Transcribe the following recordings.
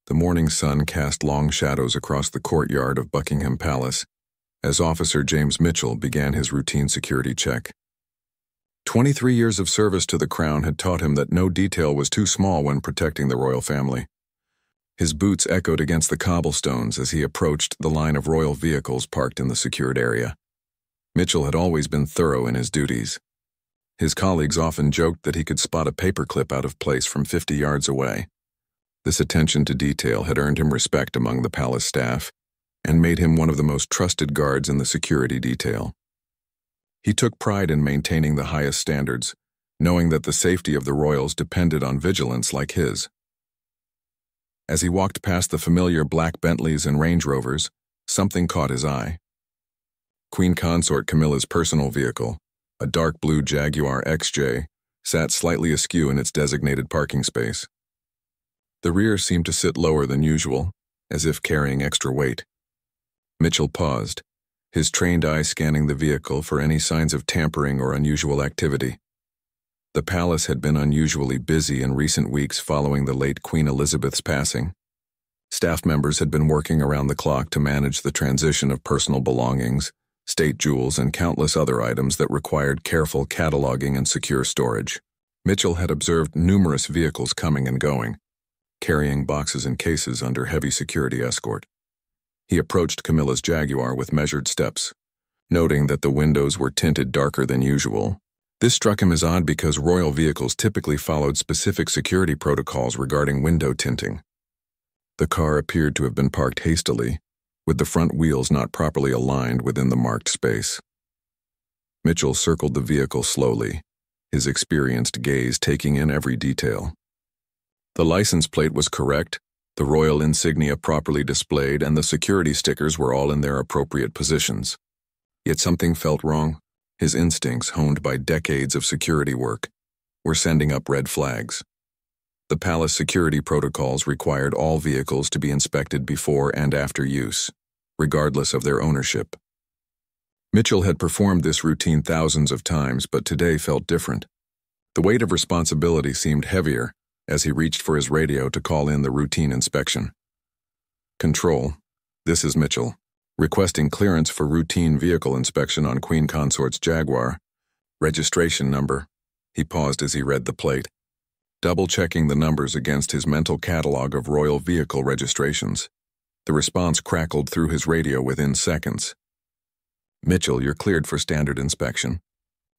The morning sun cast long shadows across the courtyard of Buckingham Palace as Officer James Mitchell began his routine security check. 23 years of service to the Crown had taught him that no detail was too small when protecting the royal family. His boots echoed against the cobblestones as he approached the line of royal vehicles parked in the secured area. Mitchell had always been thorough in his duties. His colleagues often joked that he could spot a paperclip out of place from 50 yards away. This attention to detail had earned him respect among the palace staff and made him one of the most trusted guards in the security detail. He took pride in maintaining the highest standards, knowing that the safety of the royals depended on vigilance like his. As he walked past the familiar black Bentleys and Range Rovers, something caught his eye. Queen Consort Camilla's personal vehicle, a dark blue Jaguar XJ, sat slightly askew in its designated parking space. The rear seemed to sit lower than usual, as if carrying extra weight. Mitchell paused, his trained eye scanning the vehicle for any signs of tampering or unusual activity. The palace had been unusually busy in recent weeks following the late Queen Elizabeth's passing. Staff members had been working around the clock to manage the transition of personal belongings, state jewels, and countless other items that required careful cataloging and secure storage. Mitchell had observed numerous vehicles coming and going, carrying boxes and cases under heavy security escort. He approached Camilla's Jaguar with measured steps, noting that the windows were tinted darker than usual. This struck him as odd because royal vehicles typically followed specific security protocols regarding window tinting. The car appeared to have been parked hastily, with the front wheels not properly aligned within the marked space. Mitchell circled the vehicle slowly, his experienced gaze taking in every detail. The license plate was correct, the royal insignia properly displayed, and the security stickers were all in their appropriate positions. Yet something felt wrong. His instincts, honed by decades of security work, were sending up red flags. The palace security protocols required all vehicles to be inspected before and after use, regardless of their ownership. Mitchell had performed this routine thousands of times, but today felt different. The weight of responsibility seemed heavier as he reached for his radio to call in the routine inspection. Control, this is Mitchell, requesting clearance for routine vehicle inspection on Queen Consort's Jaguar. Registration number. He paused as he read the plate, double-checking the numbers against his mental catalog of royal vehicle registrations. The response crackled through his radio within seconds. Mitchell, you're cleared for standard inspection.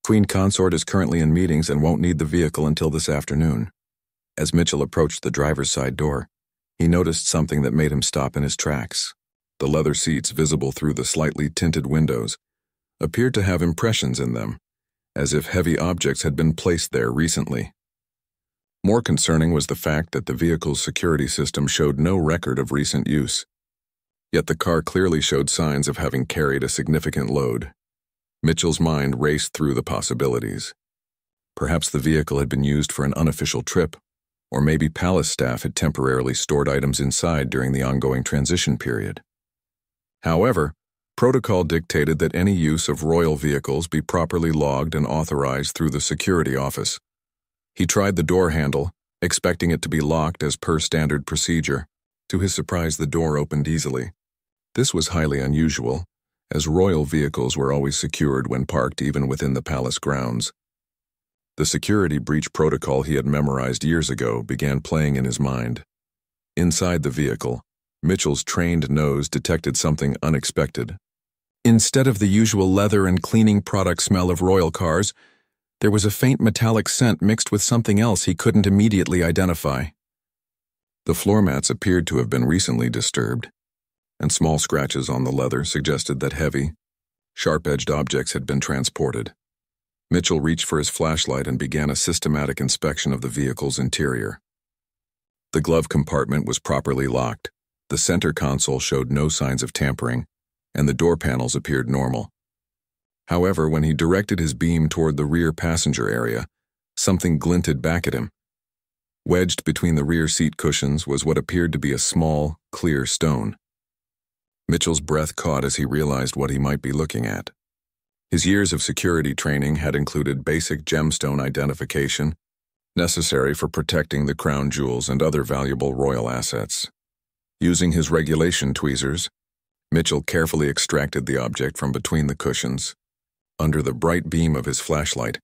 Queen Consort is currently in meetings and won't need the vehicle until this afternoon. As Mitchell approached the driver's side door, he noticed something that made him stop in his tracks. The leather seats visible through the slightly tinted windows appeared to have impressions in them, as if heavy objects had been placed there recently. More concerning was the fact that the vehicle's security system showed no record of recent use. Yet the car clearly showed signs of having carried a significant load. Mitchell's mind raced through the possibilities. Perhaps the vehicle had been used for an unofficial trip, or maybe palace staff had temporarily stored items inside during the ongoing transition period. However, protocol dictated that any use of royal vehicles be properly logged and authorized through the security office. He tried the door handle, expecting it to be locked as per standard procedure. To his surprise, the door opened easily. This was highly unusual, as royal vehicles were always secured when parked even within the palace grounds. The security breach protocol he had memorized years ago began playing in his mind. Inside the vehicle, Mitchell's trained nose detected something unexpected. Instead of the usual leather and cleaning product smell of royal cars, there was a faint metallic scent mixed with something else he couldn't immediately identify. The floor mats appeared to have been recently disturbed, and small scratches on the leather suggested that heavy, sharp-edged objects had been transported. Mitchell reached for his flashlight and began a systematic inspection of the vehicle's interior. The glove compartment was properly locked, the center console showed no signs of tampering, and the door panels appeared normal. However, when he directed his beam toward the rear passenger area, something glinted back at him. Wedged between the rear seat cushions was what appeared to be a small, clear stone. Mitchell's breath caught as he realized what he might be looking at. His years of security training had included basic gemstone identification, necessary for protecting the crown jewels and other valuable royal assets. Using his regulation tweezers, Mitchell carefully extracted the object from between the cushions. Under the bright beam of his flashlight,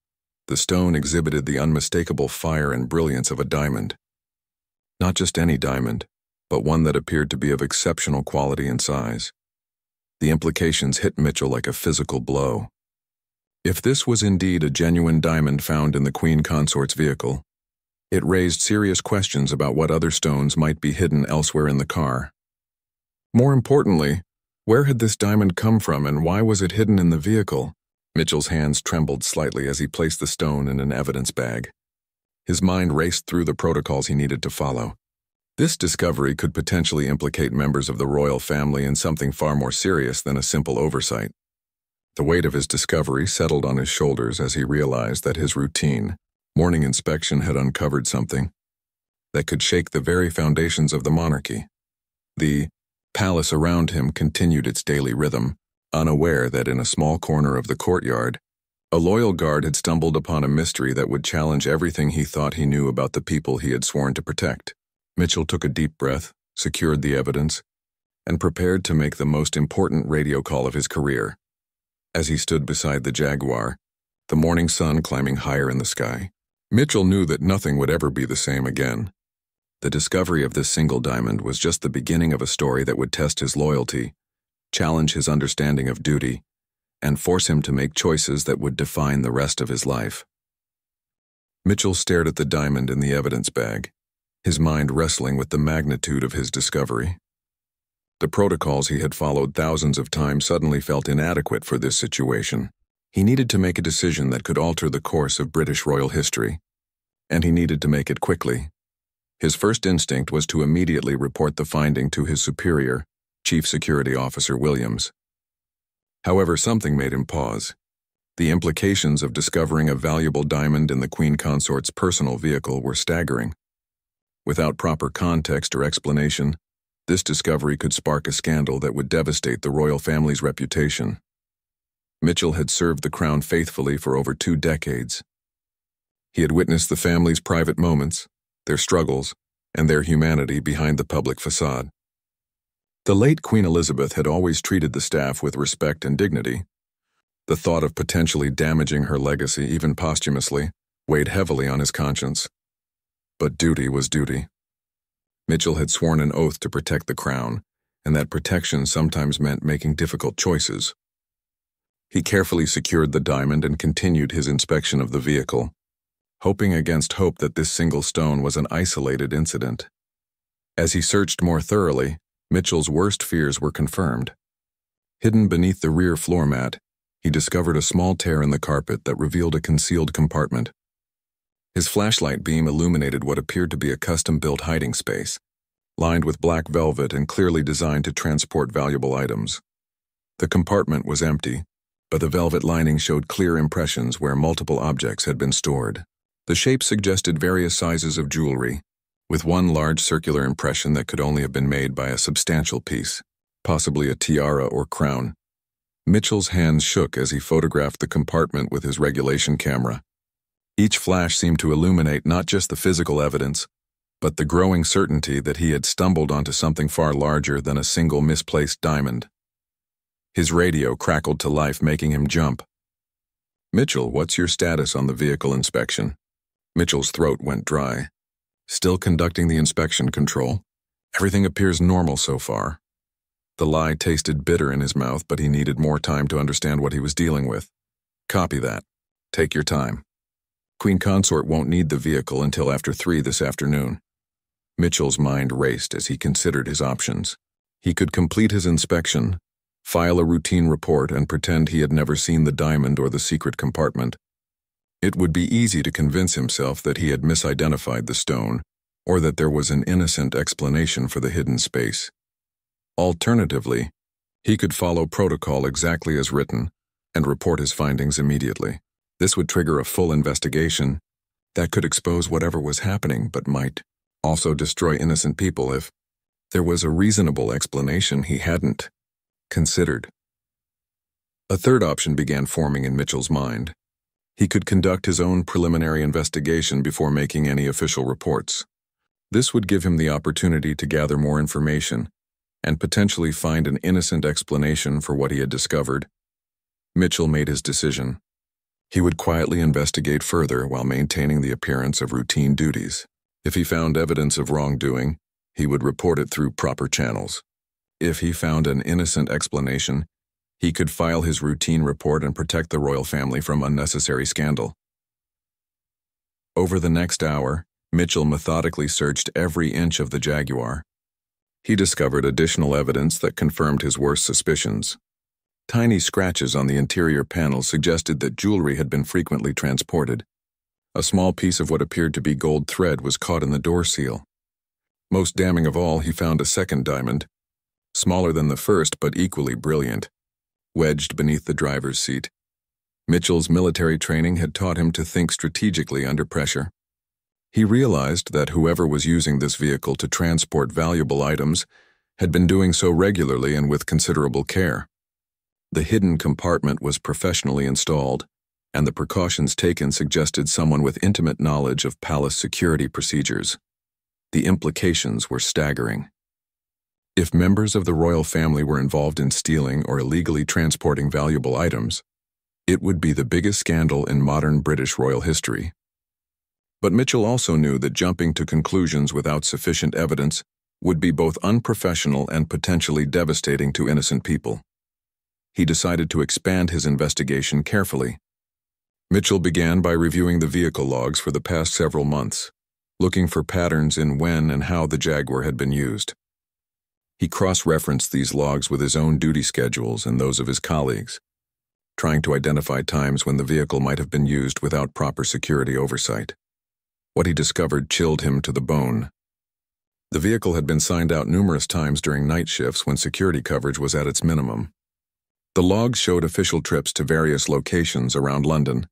the stone exhibited the unmistakable fire and brilliance of a diamond. Not just any diamond, but one that appeared to be of exceptional quality and size. The implications hit Mitchell like a physical blow. If this was indeed a genuine diamond found in the Queen Consort's vehicle, it raised serious questions about what other stones might be hidden elsewhere in the car. More importantly, where had this diamond come from and why was it hidden in the vehicle? Mitchell's hands trembled slightly as he placed the stone in an evidence bag. His mind raced through the protocols he needed to follow. This discovery could potentially implicate members of the royal family in something far more serious than a simple oversight. The weight of his discovery settled on his shoulders as he realized that his routine, morning inspection had uncovered something that could shake the very foundations of the monarchy. The palace around him continued its daily rhythm, unaware that in a small corner of the courtyard, a loyal guard had stumbled upon a mystery that would challenge everything he thought he knew about the people he had sworn to protect. Mitchell took a deep breath, secured the evidence, and prepared to make the most important radio call of his career. As he stood beside the Jaguar, the morning sun climbing higher in the sky, Mitchell knew that nothing would ever be the same again. The discovery of this single diamond was just the beginning of a story that would test his loyalty, challenge his understanding of duty, and force him to make choices that would define the rest of his life. Mitchell stared at the diamond in the evidence bag, his mind wrestling with the magnitude of his discovery. The protocols he had followed thousands of times suddenly felt inadequate for this situation. He needed to make a decision that could alter the course of British royal history, and he needed to make it quickly. His first instinct was to immediately report the finding to his superior, Chief Security Officer Williams. However, something made him pause. The implications of discovering a valuable diamond in the Queen Consort's personal vehicle were staggering. Without proper context or explanation, this discovery could spark a scandal that would devastate the royal family's reputation. Mitchell had served the crown faithfully for over 2 decades. He had witnessed the family's private moments, their struggles, and their humanity behind the public facade. The late Queen Elizabeth had always treated the staff with respect and dignity. The thought of potentially damaging her legacy, even posthumously, weighed heavily on his conscience. But duty was duty. Mitchell had sworn an oath to protect the crown, and that protection sometimes meant making difficult choices. He carefully secured the diamond and continued his inspection of the vehicle, hoping against hope that this single stone was an isolated incident. As he searched more thoroughly, Mitchell's worst fears were confirmed. Hidden beneath the rear floor mat, he discovered a small tear in the carpet that revealed a concealed compartment. His flashlight beam illuminated what appeared to be a custom-built hiding space, lined with black velvet and clearly designed to transport valuable items. The compartment was empty, but the velvet lining showed clear impressions where multiple objects had been stored. The shape suggested various sizes of jewelry, with one large circular impression that could only have been made by a substantial piece, possibly a tiara or crown. Mitchell's hands shook as he photographed the compartment with his regulation camera. Each flash seemed to illuminate not just the physical evidence, but the growing certainty that he had stumbled onto something far larger than a single misplaced diamond. His radio crackled to life, making him jump. "Mitchell, what's your status on the vehicle inspection?" Mitchell's throat went dry. "Still conducting the inspection, Control. Everything appears normal so far." The lie tasted bitter in his mouth, but he needed more time to understand what he was dealing with. "Copy that. Take your time. Queen Consort won't need the vehicle until after 3 this afternoon." Mitchell's mind raced as he considered his options. He could complete his inspection, file a routine report, and pretend he had never seen the diamond or the secret compartment. It would be easy to convince himself that he had misidentified the stone, or that there was an innocent explanation for the hidden space. Alternatively, he could follow protocol exactly as written and report his findings immediately. This would trigger a full investigation that could expose whatever was happening, but might also destroy innocent people if there was a reasonable explanation he hadn't considered. A third option began forming in Mitchell's mind. He could conduct his own preliminary investigation before making any official reports. This would give him the opportunity to gather more information and potentially find an innocent explanation for what he had discovered. Mitchell made his decision. He would quietly investigate further while maintaining the appearance of routine duties. If he found evidence of wrongdoing, he would report it through proper channels. If he found an innocent explanation, he could file his routine report and protect the royal family from unnecessary scandal. Over the next hour, Mitchell methodically searched every inch of the Jaguar. He discovered additional evidence that confirmed his worst suspicions. Tiny scratches on the interior panel suggested that jewelry had been frequently transported. A small piece of what appeared to be gold thread was caught in the door seal. Most damning of all, he found a second diamond, smaller than the first but equally brilliant, wedged beneath the driver's seat. Mitchell's military training had taught him to think strategically under pressure. He realized that whoever was using this vehicle to transport valuable items had been doing so regularly and with considerable care. The hidden compartment was professionally installed, and the precautions taken suggested someone with intimate knowledge of palace security procedures. The implications were staggering. If members of the royal family were involved in stealing or illegally transporting valuable items, it would be the biggest scandal in modern British royal history. But Mitchell also knew that jumping to conclusions without sufficient evidence would be both unprofessional and potentially devastating to innocent people. He decided to expand his investigation carefully. Mitchell began by reviewing the vehicle logs for the past several months, looking for patterns in when and how the Jaguar had been used. He cross-referenced these logs with his own duty schedules and those of his colleagues, trying to identify times when the vehicle might have been used without proper security oversight. What he discovered chilled him to the bone. The vehicle had been signed out numerous times during night shifts when security coverage was at its minimum. The logs showed official trips to various locations around London,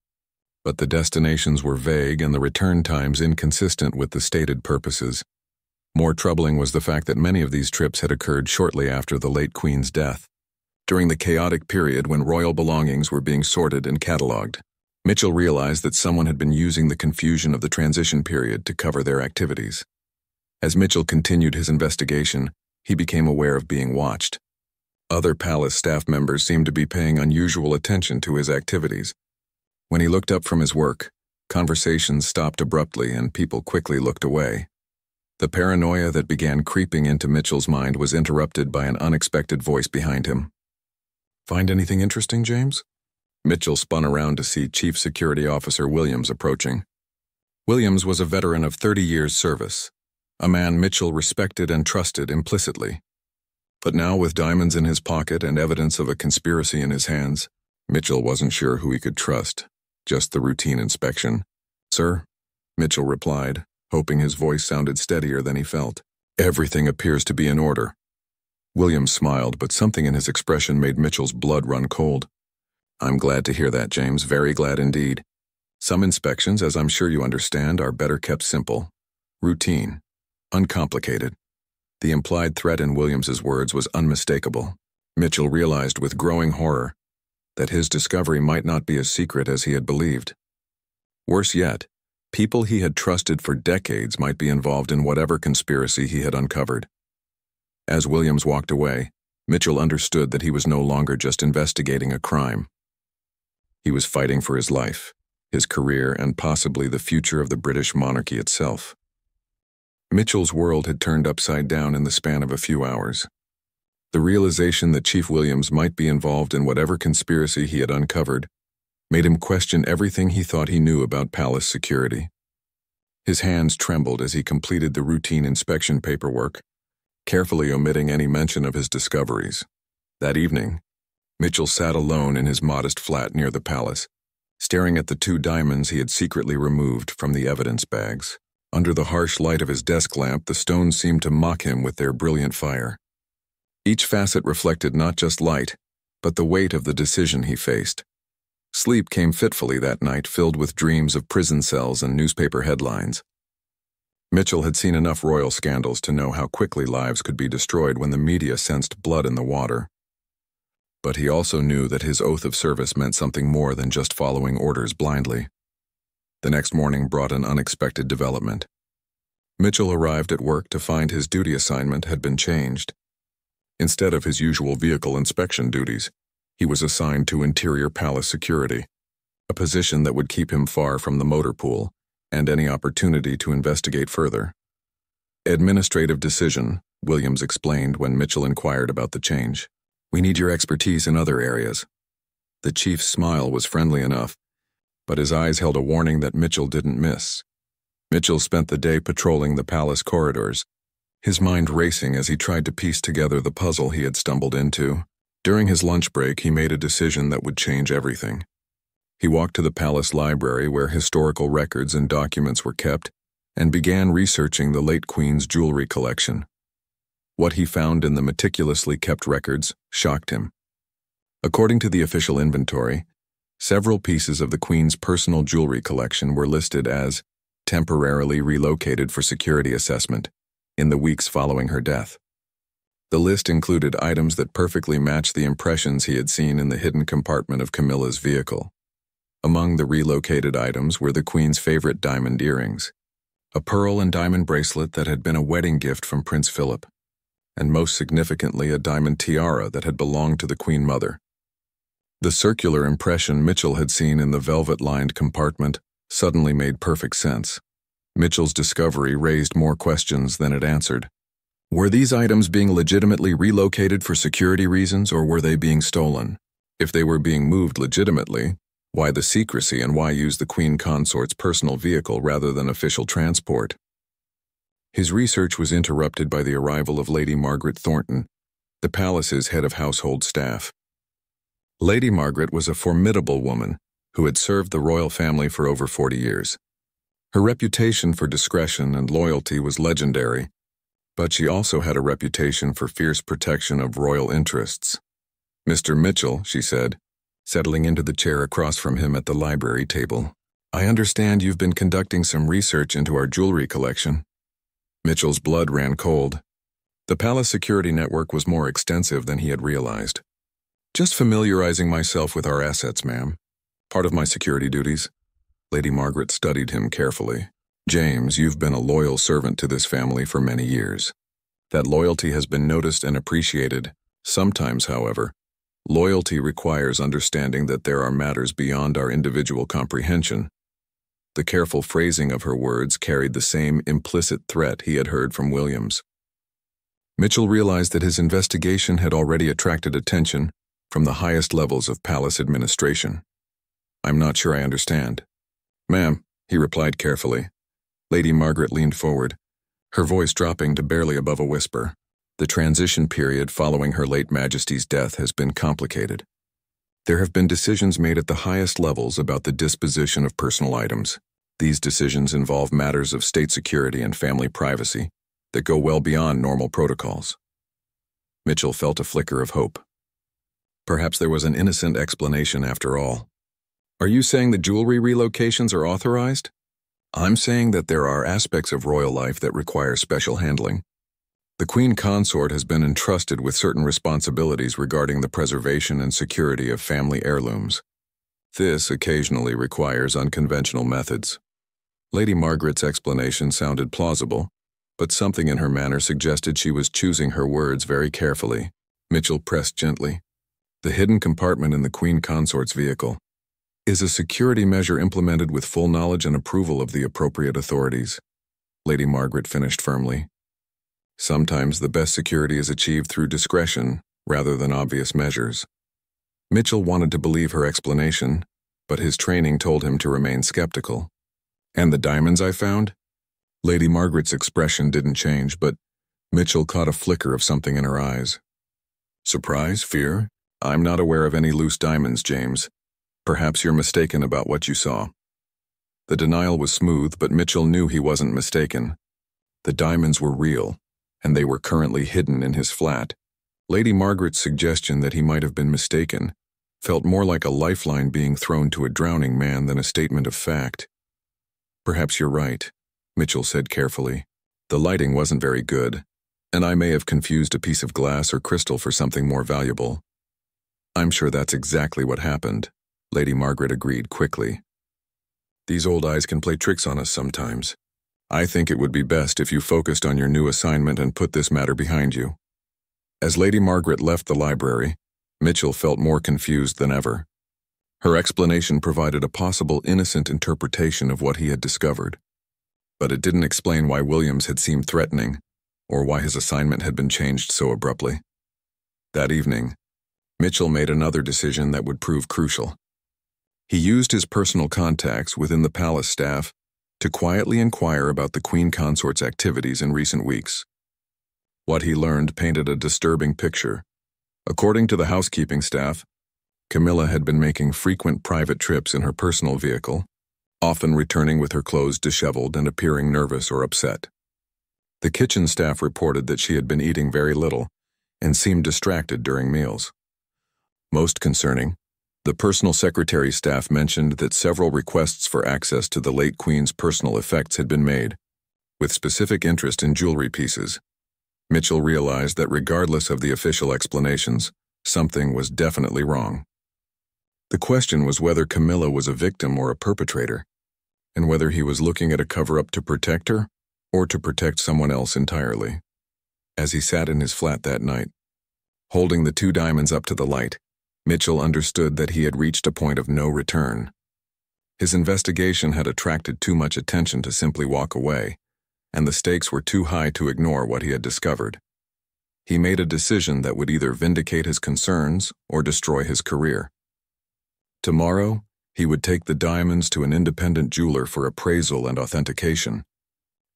but the destinations were vague and the return times inconsistent with the stated purposes. More troubling was the fact that many of these trips had occurred shortly after the late Queen's death, during the chaotic period when royal belongings were being sorted and catalogued. Mitchell realized that someone had been using the confusion of the transition period to cover their activities. As Mitchell continued his investigation, he became aware of being watched. Other palace staff members seemed to be paying unusual attention to his activities. When he looked up from his work, conversations stopped abruptly and people quickly looked away. The paranoia that began creeping into Mitchell's mind was interrupted by an unexpected voice behind him. "Find anything interesting, James?" Mitchell spun around to see Chief Security Officer Williams approaching. Williams was a veteran of 30 years' service, a man Mitchell respected and trusted implicitly. But now, with diamonds in his pocket and evidence of a conspiracy in his hands, Mitchell wasn't sure who he could trust, just the routine inspection. "Sir," Mitchell replied, hoping his voice sounded steadier than he felt. "Everything appears to be in order." Williams smiled, but something in his expression made Mitchell's blood run cold. "I'm glad to hear that, James, very glad indeed. Some inspections, as I'm sure you understand, are better kept simple, routine, uncomplicated." The implied threat in Williams's words was unmistakable. Mitchell realized with growing horror that his discovery might not be as secret as he had believed. Worse yet, people he had trusted for decades might be involved in whatever conspiracy he had uncovered. As Williams walked away, Mitchell understood that he was no longer just investigating a crime. He was fighting for his life, his career, and possibly the future of the British monarchy itself. Mitchell's world had turned upside down in the span of a few hours. The realization that Chief Williams might be involved in whatever conspiracy he had uncovered made him question everything he thought he knew about palace security. His hands trembled as he completed the routine inspection paperwork, carefully omitting any mention of his discoveries. That evening, Mitchell sat alone in his modest flat near the palace, staring at the 2 diamonds he had secretly removed from the evidence bags. Under the harsh light of his desk lamp, the stones seemed to mock him with their brilliant fire. Each facet reflected not just light, but the weight of the decision he faced. Sleep came fitfully that night, filled with dreams of prison cells and newspaper headlines. Mitchell had seen enough royal scandals to know how quickly lives could be destroyed when the media sensed blood in the water. But he also knew that his oath of service meant something more than just following orders blindly. The next morning brought an unexpected development. Mitchell arrived at work to find his duty assignment had been changed. Instead of his usual vehicle inspection duties, he was assigned to interior palace security, a position that would keep him far from the motor pool and any opportunity to investigate further. Administrative decision, Williams explained when Mitchell inquired about the change. We need your expertise in other areas. The chief's smile was friendly enough, but his eyes held a warning that Mitchell didn't miss. Mitchell spent the day patrolling the palace corridors, his mind racing as he tried to piece together the puzzle he had stumbled into. During his lunch break, he made a decision that would change everything. He walked to the palace library where historical records and documents were kept and began researching the late queen's jewelry collection. What he found in the meticulously kept records shocked him. According to the official inventory, several pieces of the queen's personal jewelry collection were listed as temporarily relocated for security assessment in the weeks following her death. The list included items that perfectly matched the impressions he had seen in the hidden compartment of Camilla's vehicle. Among the relocated items were the queen's favorite diamond earrings, a pearl and diamond bracelet that had been a wedding gift from Prince Philip, and most significantly a diamond tiara that had belonged to the Queen Mother. The circular impression Mitchell had seen in the velvet-lined compartment suddenly made perfect sense. Mitchell's discovery raised more questions than it answered. Were these items being legitimately relocated for security reasons, or were they being stolen? If they were being moved legitimately, why the secrecy and why use the Queen Consort's personal vehicle rather than official transport? His research was interrupted by the arrival of Lady Margaret Thornton, the palace's head of household staff. Lady Margaret was a formidable woman who had served the royal family for over 40 years. Her reputation for discretion and loyalty was legendary, but she also had a reputation for fierce protection of royal interests. Mr. Mitchell, she said, settling into the chair across from him at the library table. I understand you've been conducting some research into our jewelry collection. Mitchell's blood ran cold. The palace security network was more extensive than he had realized. Just familiarizing myself with our assets, ma'am. Part of my security duties. Lady Margaret studied him carefully. James, you've been a loyal servant to this family for many years. That loyalty has been noticed and appreciated. Sometimes, however, loyalty requires understanding that there are matters beyond our individual comprehension. The careful phrasing of her words carried the same implicit threat he had heard from Williams. Mitchell realized that his investigation had already attracted attention from the highest levels of palace administration. I'm not sure I understand. Ma'am, he replied carefully. Lady Margaret leaned forward, her voice dropping to barely above a whisper. The transition period following Her late Majesty's death has been complicated. There have been decisions made at the highest levels about the disposition of personal items. These decisions involve matters of state security and family privacy that go well beyond normal protocols. Mitchell felt a flicker of hope. Perhaps there was an innocent explanation after all. Are you saying the jewelry relocations are authorized? I'm saying that there are aspects of royal life that require special handling. The Queen Consort has been entrusted with certain responsibilities regarding the preservation and security of family heirlooms. This occasionally requires unconventional methods. Lady Margaret's explanation sounded plausible, but something in her manner suggested she was choosing her words very carefully. Mitchell pressed gently. The hidden compartment in the Queen Consort's vehicle is a security measure implemented with full knowledge and approval of the appropriate authorities. Lady Margaret finished firmly. Sometimes the best security is achieved through discretion rather than obvious measures. Mitchell wanted to believe her explanation, but his training told him to remain skeptical. And the diamonds I found? Lady Margaret's expression didn't change, but Mitchell caught a flicker of something in her eyes. Surprise? Fear? I'm not aware of any loose diamonds, James. Perhaps you're mistaken about what you saw. The denial was smooth, but Mitchell knew he wasn't mistaken. The diamonds were real, and they were currently hidden in his flat. Lady Margaret's suggestion that he might have been mistaken felt more like a lifeline being thrown to a drowning man than a statement of fact. Perhaps you're right, Mitchell said carefully. The lighting wasn't very good, and I may have confused a piece of glass or crystal for something more valuable. I'm sure that's exactly what happened, Lady Margaret agreed quickly. These old eyes can play tricks on us sometimes. I think it would be best if you focused on your new assignment and put this matter behind you." As Lady Margaret left the library, Mitchell felt more confused than ever. Her explanation provided a possible innocent interpretation of what he had discovered, but it didn't explain why Williams had seemed threatening or why his assignment had been changed so abruptly. That evening, Mitchell made another decision that would prove crucial. He used his personal contacts within the palace staff to quietly inquire about the Queen Consort's activities in recent weeks. What he learned painted a disturbing picture. According to the housekeeping staff, Camilla had been making frequent private trips in her personal vehicle, often returning with her clothes disheveled and appearing nervous or upset. The kitchen staff reported that she had been eating very little and seemed distracted during meals. Most concerning, the personal secretary staff mentioned that several requests for access to the late Queen's personal effects had been made, with specific interest in jewelry pieces. Mitchell realized that regardless of the official explanations, something was definitely wrong. The question was whether Camilla was a victim or a perpetrator, and whether he was looking at a cover-up to protect her or to protect someone else entirely. As he sat in his flat that night, holding the 2 diamonds up to the light, Mitchell understood that he had reached a point of no return. His investigation had attracted too much attention to simply walk away, and the stakes were too high to ignore what he had discovered. He made a decision that would either vindicate his concerns or destroy his career. Tomorrow, he would take the diamonds to an independent jeweler for appraisal and authentication.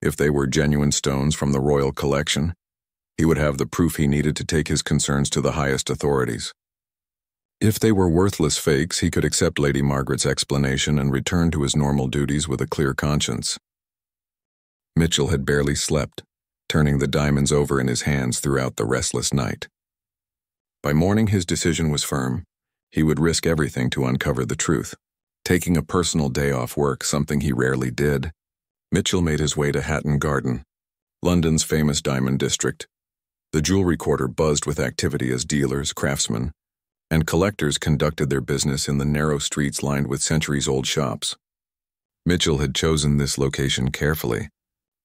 If they were genuine stones from the royal collection, he would have the proof he needed to take his concerns to the highest authorities. If they were worthless fakes, he could accept Lady Margaret's explanation and return to his normal duties with a clear conscience. Mitchell had barely slept, turning the diamonds over in his hands throughout the restless night. By morning, his decision was firm. He would risk everything to uncover the truth. Taking a personal day off work, something he rarely did, Mitchell made his way to Hatton Garden, London's famous diamond district. The jewelry quarter buzzed with activity as dealers, craftsmen, and collectors conducted their business in the narrow streets lined with centuries-old shops. Mitchell had chosen this location carefully.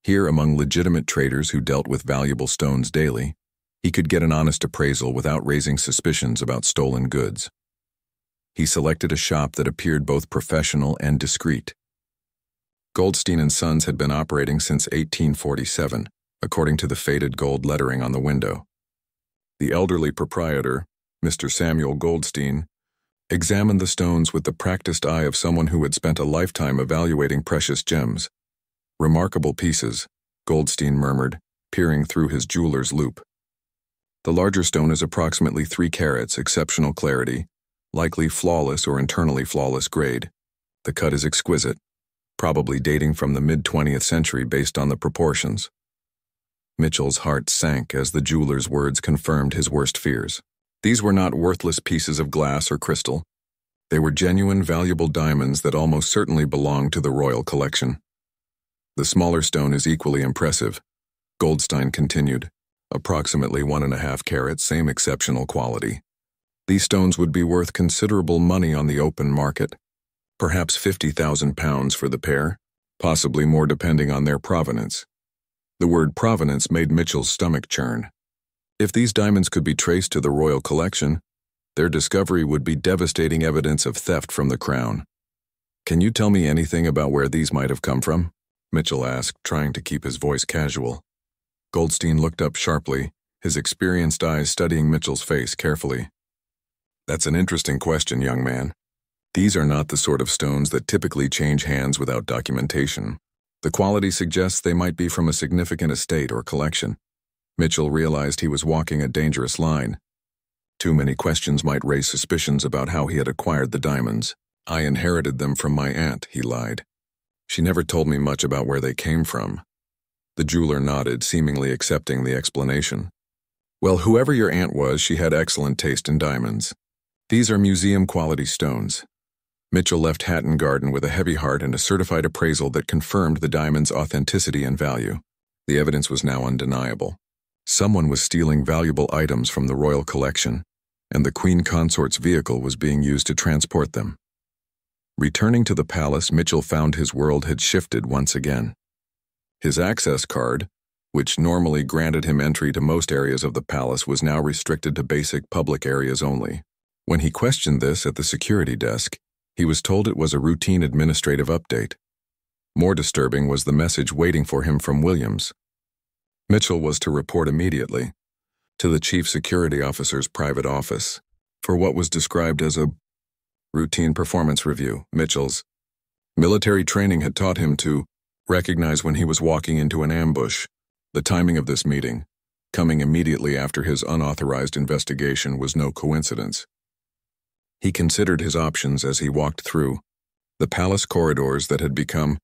Here, among legitimate traders who dealt with valuable stones daily, he could get an honest appraisal without raising suspicions about stolen goods. He selected a shop that appeared both professional and discreet. Goldstein & Sons had been operating since 1847, according to the faded gold lettering on the window. The elderly proprietor, Mr. Samuel Goldstein, examined the stones with the practiced eye of someone who had spent a lifetime evaluating precious gems. "Remarkable pieces," Goldstein murmured, peering through his jeweler's loupe. "The larger stone is approximately 3 carats, exceptional clarity, likely flawless or internally flawless grade. The cut is exquisite, probably dating from the mid-20th century based on the proportions." Mitchell's heart sank as the jeweler's words confirmed his worst fears. These were not worthless pieces of glass or crystal. They were genuine, valuable diamonds that almost certainly belonged to the royal collection. "The smaller stone is equally impressive," Goldstein continued. "Approximately 1.5 carats, same exceptional quality. These stones would be worth considerable money on the open market, perhaps £50,000 for the pair, possibly more depending on their provenance." The word provenance made Mitchell's stomach churn. If these diamonds could be traced to the royal collection, their discovery would be devastating evidence of theft from the crown. "Can you tell me anything about where these might have come from?" Mitchell asked, trying to keep his voice casual. Goldstein looked up sharply, his experienced eyes studying Mitchell's face carefully. "That's an interesting question, young man. These are not the sort of stones that typically change hands without documentation. The quality suggests they might be from a significant estate or collection." Mitchell realized he was walking a dangerous line. Too many questions might raise suspicions about how he had acquired the diamonds. "I inherited them from my aunt," he lied. "She never told me much about where they came from." The jeweler nodded, seemingly accepting the explanation. "Well, whoever your aunt was, she had excellent taste in diamonds. These are museum-quality stones." Mitchell left Hatton Garden with a heavy heart and a certified appraisal that confirmed the diamond's authenticity and value. The evidence was now undeniable. Someone was stealing valuable items from the royal collection, and the Queen Consort's vehicle was being used to transport them. Returning to the palace, Mitchell found his world had shifted once again. His access card, which normally granted him entry to most areas of the palace, was now restricted to basic public areas only. When he questioned this at the security desk, he was told it was a routine administrative update. More disturbing was the message waiting for him from Williams. Mitchell was to report immediately to the chief security officer's private office for what was described as a routine performance review. Mitchell's military training had taught him to recognize when he was walking into an ambush. The timing of this meeting, coming immediately after his unauthorized investigation, was no coincidence. He considered his options as he walked through the palace corridors that had become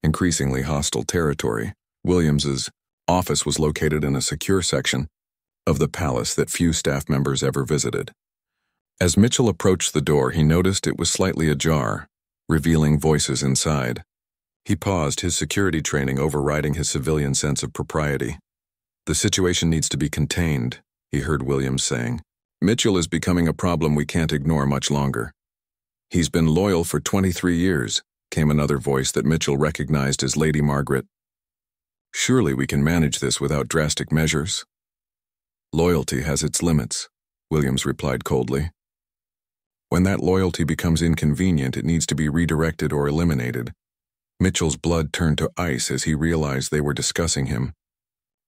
increasingly hostile territory. Williams's office was located in a secure section of the palace that few staff members ever visited. As Mitchell approached the door, he noticed it was slightly ajar, revealing voices inside. He paused, his security training overriding his civilian sense of propriety. "The situation needs to be contained," he heard Williams saying. "Mitchell is becoming a problem we can't ignore much longer." "He's been loyal for 23 years, came another voice that Mitchell recognized as Lady Margaret. "Surely we can manage this without drastic measures." "Loyalty has its limits," Williams replied coldly. "When that loyalty becomes inconvenient, it needs to be redirected or eliminated." Mitchell's blood turned to ice as he realized they were discussing him.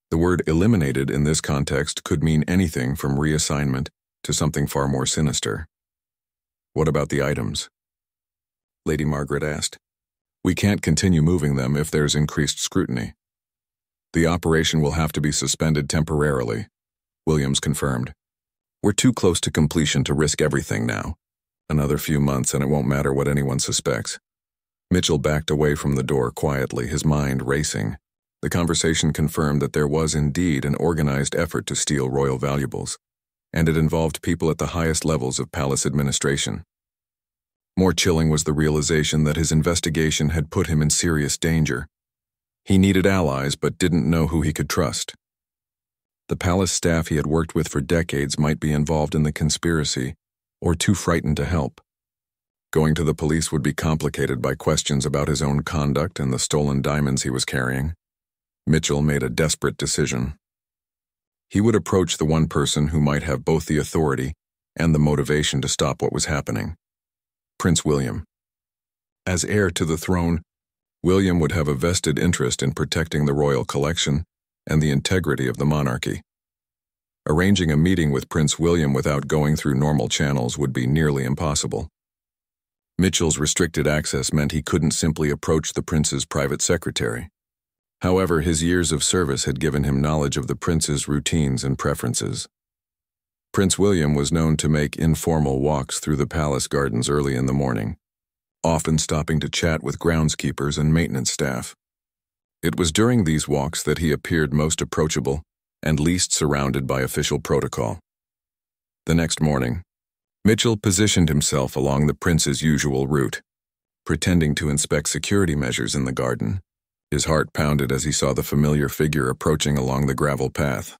The word eliminated in this context could mean anything from reassignment to something far more sinister. "What about the items?" Lady Margaret asked. "We can't continue moving them if there's increased scrutiny." "The operation will have to be suspended temporarily," Williams confirmed. "We're too close to completion to risk everything now. Another few months and it won't matter what anyone suspects." Mitchell backed away from the door quietly, his mind racing. The conversation confirmed that there was indeed an organized effort to steal royal valuables, and it involved people at the highest levels of palace administration. More chilling was the realization that his investigation had put him in serious danger. He needed allies but didn't know who he could trust. The palace staff he had worked with for decades might be involved in the conspiracy, or too frightened to help. Going to the police would be complicated by questions about his own conduct and the stolen diamonds he was carrying. Mitchell made a desperate decision. He would approach the one person who might have both the authority and the motivation to stop what was happening: Prince William. As heir to the throne, William would have a vested interest in protecting the royal collection and the integrity of the monarchy. Arranging a meeting with Prince William without going through normal channels would be nearly impossible. Mitchell's restricted access meant he couldn't simply approach the prince's private secretary. However, his years of service had given him knowledge of the prince's routines and preferences. Prince William was known to make informal walks through the palace gardens early in the morning, often stopping to chat with groundskeepers and maintenance staff. It was during these walks that he appeared most approachable and least surrounded by official protocol. The next morning, Mitchell positioned himself along the prince's usual route, pretending to inspect security measures in the garden. His heart pounded as he saw the familiar figure approaching along the gravel path.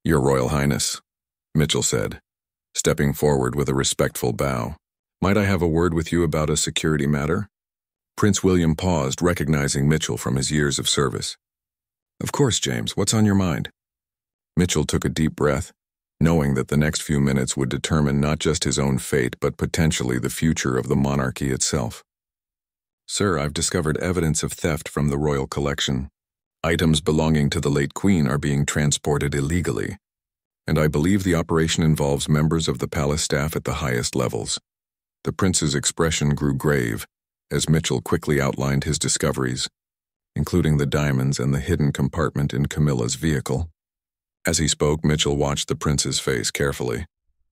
"Your Royal Highness," Mitchell said, stepping forward with a respectful bow. "Might I have a word with you about a security matter?" Prince William paused, recognizing Mitchell from his years of service. "Of course, James. What's on your mind?" Mitchell took a deep breath, knowing that the next few minutes would determine not just his own fate, but potentially the future of the monarchy itself. "Sir, I've discovered evidence of theft from the royal collection. Items belonging to the late Queen are being transported illegally, and I believe the operation involves members of the palace staff at the highest levels." The prince's expression grew grave as Mitchell quickly outlined his discoveries, including the diamonds and the hidden compartment in Camilla's vehicle. As he spoke, Mitchell watched the prince's face carefully,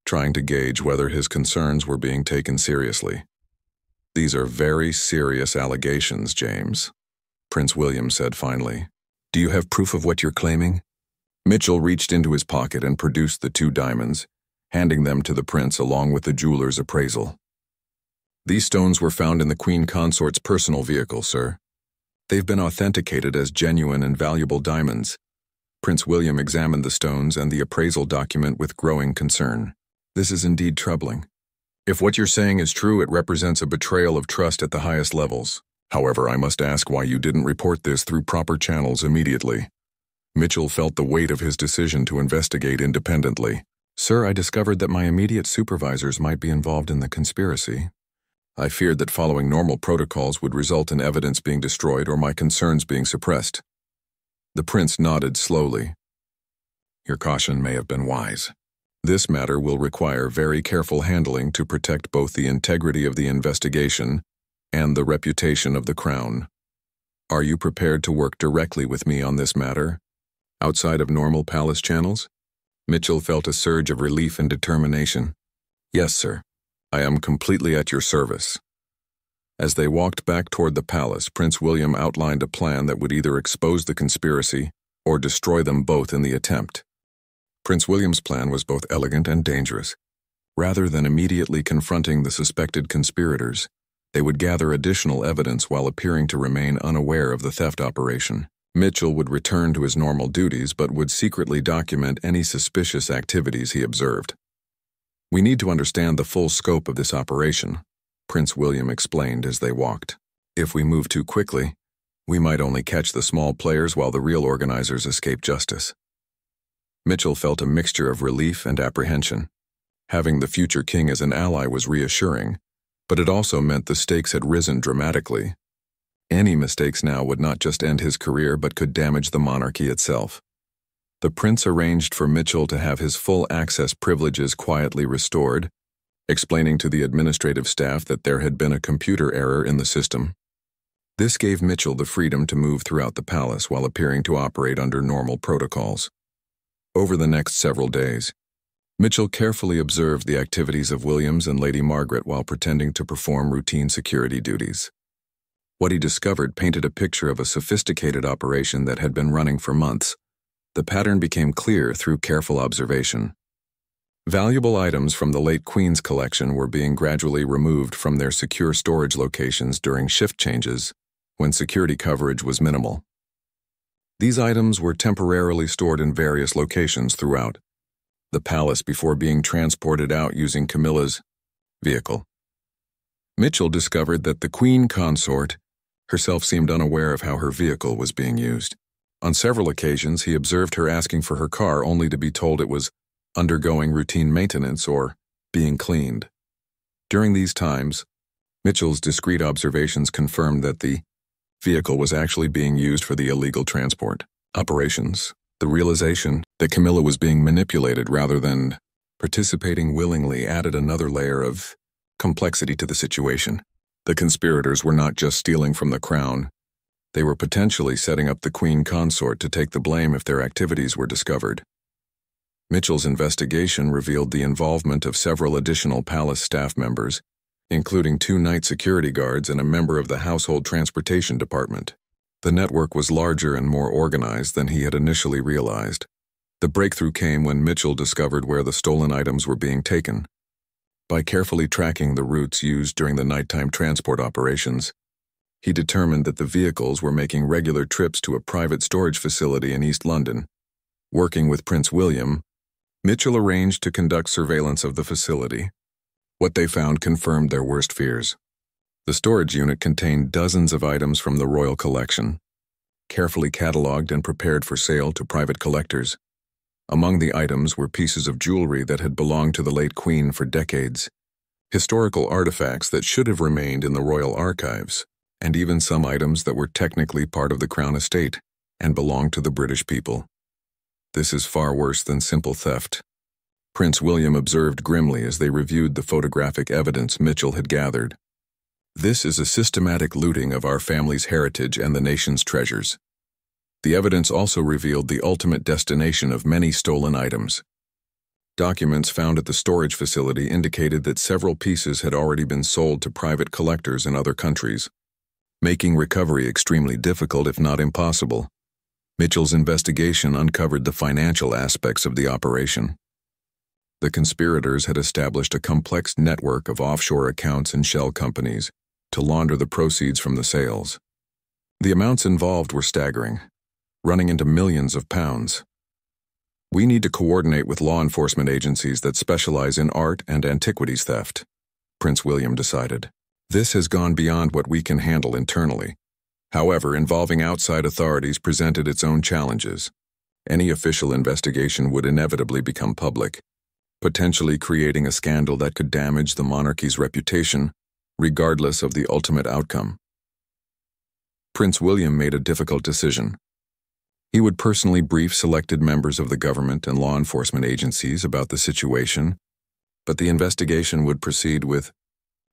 trying to gauge whether his concerns were being taken seriously. "These are very serious allegations, James," Prince William said finally. "Do you have proof of what you're claiming?" Mitchell reached into his pocket and produced the 2 diamonds, handing them to the prince along with the jeweler's appraisal. "These stones were found in the Queen Consort's personal vehicle, sir. They've been authenticated as genuine and valuable diamonds." Prince William examined the stones and the appraisal document with growing concern. "This is indeed troubling. If what you're saying is true, it represents a betrayal of trust at the highest levels." However, I must ask why you didn't report this through proper channels immediately. Mitchell felt the weight of his decision to investigate independently. Sir, I discovered that my immediate supervisors might be involved in the conspiracy. I feared that following normal protocols would result in evidence being destroyed or my concerns being suppressed. The prince nodded slowly. Your caution may have been wise. This matter will require very careful handling to protect both the integrity of the investigation and the reputation of the crown. Are you prepared to work directly with me on this matter, outside of normal palace channels? Mitchell felt a surge of relief and determination. Yes, sir. I am completely at your service. As they walked back toward the palace, Prince William outlined a plan that would either expose the conspiracy or destroy them both in the attempt. Prince William's plan was both elegant and dangerous. Rather than immediately confronting the suspected conspirators, they would gather additional evidence while appearing to remain unaware of the theft operation. Mitchell would return to his normal duties but would secretly document any suspicious activities he observed. We need to understand the full scope of this operation, Prince William explained as they walked. If we move too quickly, we might only catch the small players while the real organizers escape justice. Mitchell felt a mixture of relief and apprehension. Having the future king as an ally was reassuring, but it also meant the stakes had risen dramatically. Any mistakes now would not just end his career but could damage the monarchy itself. The prince arranged for Mitchell to have his full access privileges quietly restored, explaining to the administrative staff that there had been a computer error in the system. This gave Mitchell the freedom to move throughout the palace while appearing to operate under normal protocols. Over the next several days, Mitchell carefully observed the activities of Williams and Lady Margaret while pretending to perform routine security duties. What he discovered painted a picture of a sophisticated operation that had been running for months. The pattern became clear through careful observation. Valuable items from the late Queen's collection were being gradually removed from their secure storage locations during shift changes, when security coverage was minimal. These items were temporarily stored in various locations throughout the palace before being transported out using Camilla's vehicle. Mitchell discovered that the Queen consort herself seemed unaware of how her vehicle was being used. On several occasions, he observed her asking for her car only to be told it was undergoing routine maintenance or being cleaned. During these times, Mitchell's discreet observations confirmed that the vehicle was actually being used for the illegal transport operations. The realization that Camilla was being manipulated rather than participating willingly added another layer of complexity to the situation. The conspirators were not just stealing from the crown. They were potentially setting up the Queen consort to take the blame if their activities were discovered. Mitchell's investigation revealed the involvement of several additional palace staff members, including 2 night security guards and a member of the Household Transportation Department. The network was larger and more organized than he had initially realized. The breakthrough came when Mitchell discovered where the stolen items were being taken. By carefully tracking the routes used during the nighttime transport operations, he determined that the vehicles were making regular trips to a private storage facility in East London. Working with Prince William, Mitchell arranged to conduct surveillance of the facility. What they found confirmed their worst fears. The storage unit contained dozens of items from the royal collection, carefully cataloged and prepared for sale to private collectors. Among the items were pieces of jewelry that had belonged to the late Queen for decades, historical artifacts that should have remained in the royal archives, and even some items that were technically part of the Crown estate and belonged to the British people. This is far worse than simple theft. Prince William observed grimly as they reviewed the photographic evidence Mitchell had gathered. This is a systematic looting of our family's heritage and the nation's treasures. The evidence also revealed the ultimate destination of many stolen items. Documents found at the storage facility indicated that several pieces had already been sold to private collectors in other countries, making recovery extremely difficult if not impossible. Mitchell's investigation uncovered the financial aspects of the operation. The conspirators had established a complex network of offshore accounts and shell companies to launder the proceeds from the sales. The amounts involved were staggering, running into millions of pounds. We need to coordinate with law enforcement agencies that specialize in art and antiquities theft, Prince William decided. This has gone beyond what we can handle internally. However, involving outside authorities presented its own challenges. Any official investigation would inevitably become public, potentially creating a scandal that could damage the monarchy's reputation, regardless of the ultimate outcome. Prince William made a difficult decision. He would personally brief selected members of the government and law enforcement agencies about the situation, but the investigation would proceed with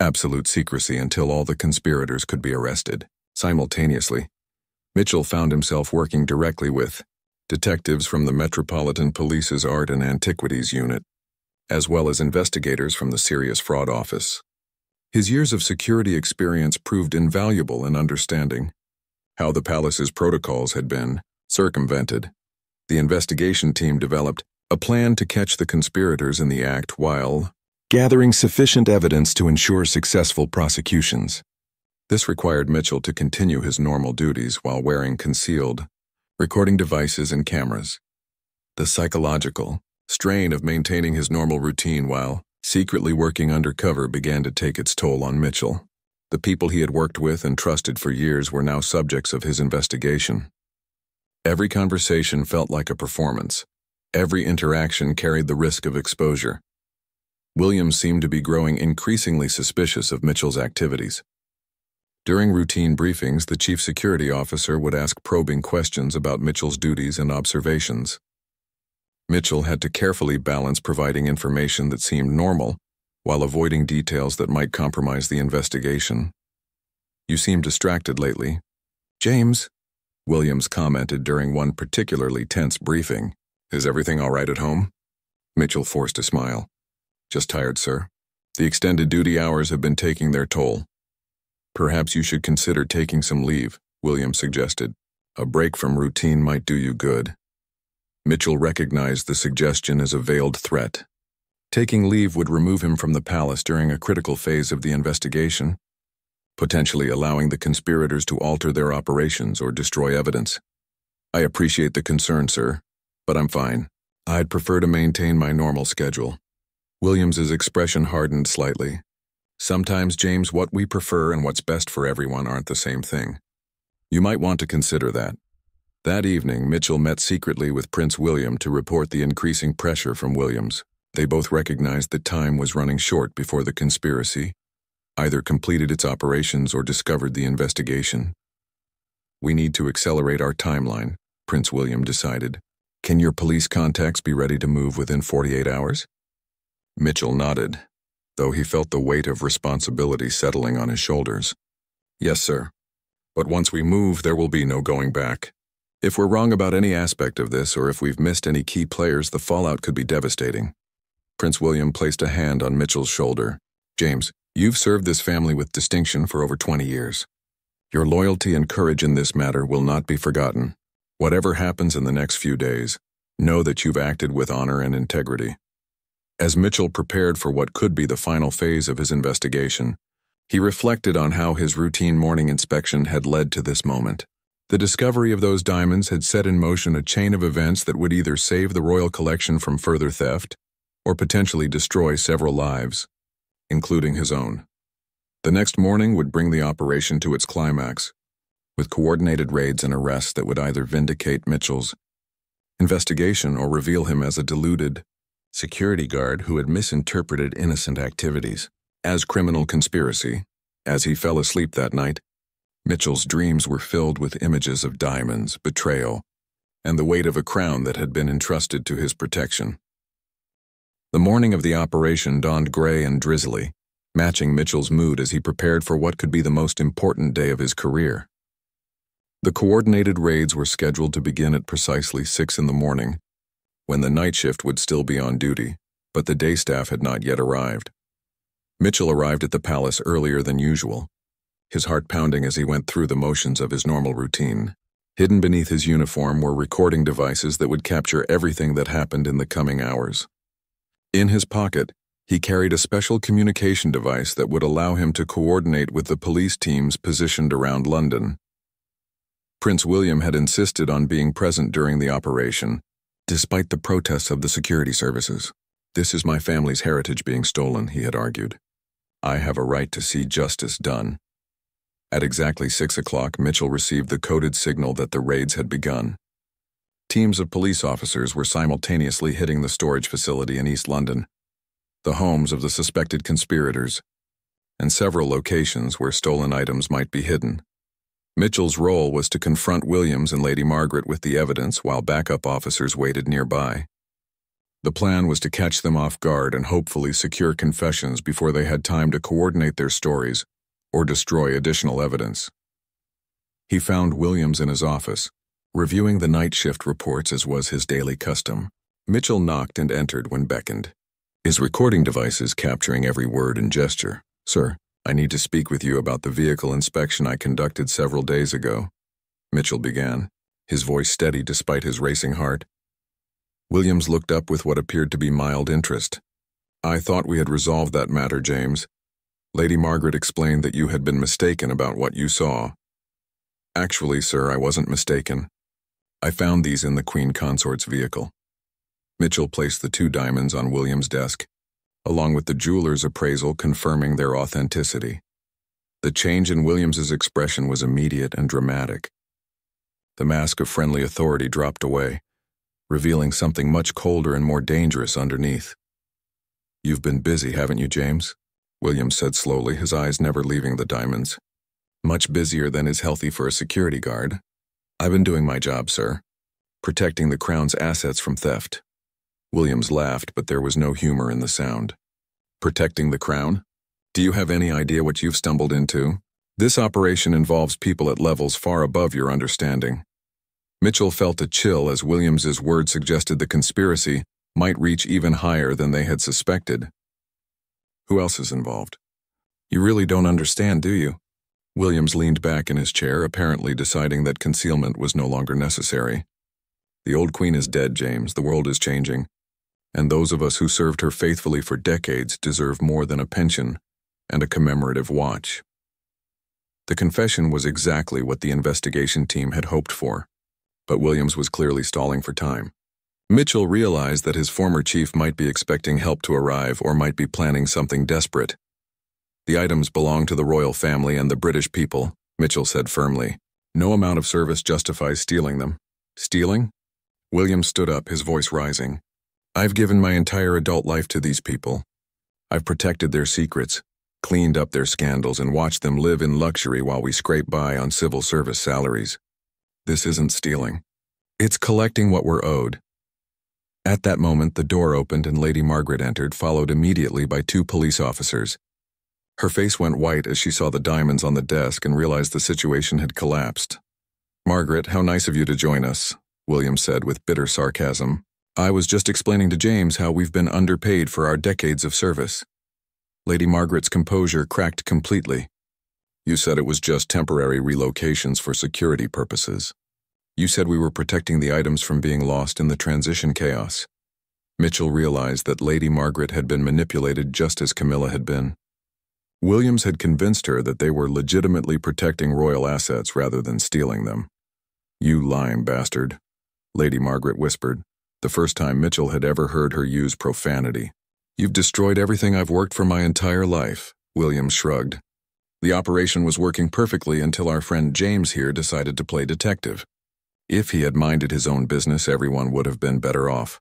absolute secrecy until all the conspirators could be arrested. Simultaneously, Mitchell found himself working directly with detectives from the Metropolitan Police's Art and Antiquities Unit, as well as investigators from the Serious Fraud Office. His years of security experience proved invaluable in understanding how the palace's protocols had been circumvented. The investigation team developed a plan to catch the conspirators in the act while gathering sufficient evidence to ensure successful prosecutions. This required Mitchell to continue his normal duties while wearing concealed recording devices and cameras. The psychological strain of maintaining his normal routine while secretly working undercover began to take its toll on Mitchell. The people he had worked with and trusted for years were now subjects of his investigation. Every conversation felt like a performance. Every interaction carried the risk of exposure. William seemed to be growing increasingly suspicious of Mitchell's activities. During routine briefings, the chief security officer would ask probing questions about Mitchell's duties and observations. Mitchell had to carefully balance providing information that seemed normal while avoiding details that might compromise the investigation. "You seem distracted lately, James," Williams commented during one particularly tense briefing. "Is everything all right at home?" Mitchell forced a smile. "Just tired, sir. The extended duty hours have been taking their toll." "Perhaps you should consider taking some leave," Williams suggested. "A break from routine might do you good." Mitchell recognized the suggestion as a veiled threat. Taking leave would remove him from the palace during a critical phase of the investigation, potentially allowing the conspirators to alter their operations or destroy evidence. "I appreciate the concern, sir, but I'm fine. I'd prefer to maintain my normal schedule." Williams's expression hardened slightly. "Sometimes, James, what we prefer and what's best for everyone aren't the same thing. You might want to consider that." That evening, Mitchell met secretly with Prince William to report the increasing pressure from Williams. They both recognized that time was running short before the conspiracy either completed its operations or discovered the investigation. "We need to accelerate our timeline," Prince William decided. "Can your police contacts be ready to move within 48 hours? Mitchell nodded, though he felt the weight of responsibility settling on his shoulders. "Yes, sir. But once we move, there will be no going back. If we're wrong about any aspect of this, or if we've missed any key players, the fallout could be devastating." Prince William placed a hand on Mitchell's shoulder. "James, you've served this family with distinction for over 20 years. Your loyalty and courage in this matter will not be forgotten. Whatever happens in the next few days, know that you've acted with honor and integrity." As Mitchell prepared for what could be the final phase of his investigation, he reflected on how his routine morning inspection had led to this moment. The discovery of those diamonds had set in motion a chain of events that would either save the royal collection from further theft or potentially destroy several lives, including his own. The next morning would bring the operation to its climax, with coordinated raids and arrests that would either vindicate Mitchell's investigation or reveal him as a deluded security guard who had misinterpreted innocent activities as criminal conspiracy. As he fell asleep that night, Mitchell's dreams were filled with images of diamonds, betrayal, and the weight of a crown that had been entrusted to his protection. The morning of the operation dawned gray and drizzly, matching Mitchell's mood as he prepared for what could be the most important day of his career. The coordinated raids were scheduled to begin at precisely 6 in the morning, when the night shift would still be on duty, but the day staff had not yet arrived. Mitchell arrived at the palace earlier than usual, his heart pounding as he went through the motions of his normal routine. Hidden beneath his uniform were recording devices that would capture everything that happened in the coming hours. In his pocket, he carried a special communication device that would allow him to coordinate with the police teams positioned around London. Prince William had insisted on being present during the operation, despite the protests of the security services. "This is my family's heritage being stolen," he had argued. I have a right to see justice done. At exactly 6 o'clock, Mitchell received the coded signal that the raids had begun. Teams of police officers were simultaneously hitting the storage facility in East London, the homes of the suspected conspirators, and several locations where stolen items might be hidden. Mitchell's role was to confront Williams and Lady Margaret with the evidence while backup officers waited nearby. The plan was to catch them off guard and hopefully secure confessions before they had time to coordinate their stories or destroy additional evidence. He found Williams in his office, reviewing the night shift reports as was his daily custom. Mitchell knocked and entered when beckoned, his recording devices capturing every word and gesture. "Sir, I need to speak with you about the vehicle inspection I conducted several days ago," Mitchell began, his voice steady despite his racing heart. Williams looked up with what appeared to be mild interest. "I thought we had resolved that matter, James. Lady Margaret explained that you had been mistaken about what you saw." "Actually, sir, I wasn't mistaken. I found these in the Queen Consort's vehicle." Mitchell placed the 2 diamonds on Williams' desk, along with the jeweler's appraisal confirming their authenticity. The change in Williams's expression was immediate and dramatic. The mask of friendly authority dropped away, revealing something much colder and more dangerous underneath. "You've been busy, haven't you, James?" Williams said slowly, his eyes never leaving the diamonds. "Much busier than is healthy for a security guard." "I've been doing my job, sir. Protecting the Crown's assets from theft." Williams laughed, but there was no humor in the sound. "Protecting the Crown? Do you have any idea what you've stumbled into? This operation involves people at levels far above your understanding." Mitchell felt a chill as Williams's words suggested the conspiracy might reach even higher than they had suspected. "Who else is involved?" "You really don't understand, do you?" Williams leaned back in his chair, apparently deciding that concealment was no longer necessary. "The old Queen is dead, James. The world is changing. And those of us who served her faithfully for decades deserve more than a pension and a commemorative watch." The confession was exactly what the investigation team had hoped for, but Williams was clearly stalling for time. Mitchell realized that his former chief might be expecting help to arrive or might be planning something desperate. "The items belong to the royal family and the British people," Mitchell said firmly. "No amount of service justifies stealing them." "Stealing?" Williams stood up, his voice rising. "I've given my entire adult life to these people. I've protected their secrets, cleaned up their scandals, and watched them live in luxury while we scrape by on civil service salaries. This isn't stealing. It's collecting what we're owed." At that moment, the door opened and Lady Margaret entered, followed immediately by 2 police officers. Her face went white as she saw the diamonds on the desk and realized the situation had collapsed. "Margaret, how nice of you to join us," Williams said with bitter sarcasm. "I was just explaining to James how we've been underpaid for our decades of service." Lady Margaret's composure cracked completely. "You said it was just temporary relocations for security purposes. You said we were protecting the items from being lost in the transition chaos." Mitchell realized that Lady Margaret had been manipulated just as Camilla had been. Williams had convinced her that they were legitimately protecting royal assets rather than stealing them. "You lying bastard," Lady Margaret whispered, the first time Mitchell had ever heard her use profanity. "You've destroyed everything I've worked for my entire life," Williams shrugged. "The operation was working perfectly until our friend James here decided to play detective. If he had minded his own business, everyone would have been better off."